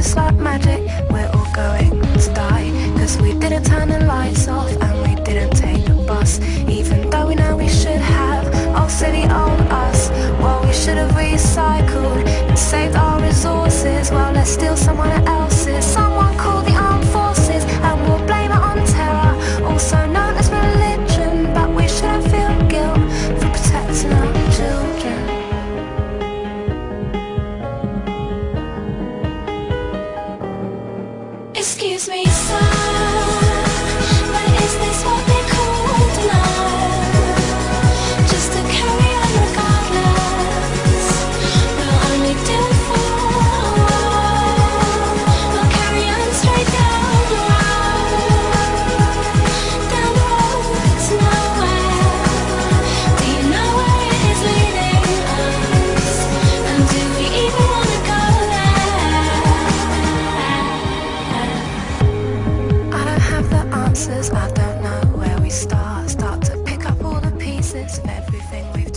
just like magic, we're all going to die. Cause we didn't turn the lights off and we didn't take the bus, even though we know we should have. Old city, old us. Well, we should have recycled and saved our resources. Well, let's steal someone else's. Someone call the armed forces and we'll blame it on terror, also known as religion. But we shouldn't feel guilt for protecting our children. Excuse me, sir, but is this what they call denial? Just to carry on regardless, we'll only do it for a while. We'll carry on straight down the road to nowhere. Do you know where it is leading us? And do we even want to go there? I don't have the answers, I don't know where we start to pick up all the pieces of everything we've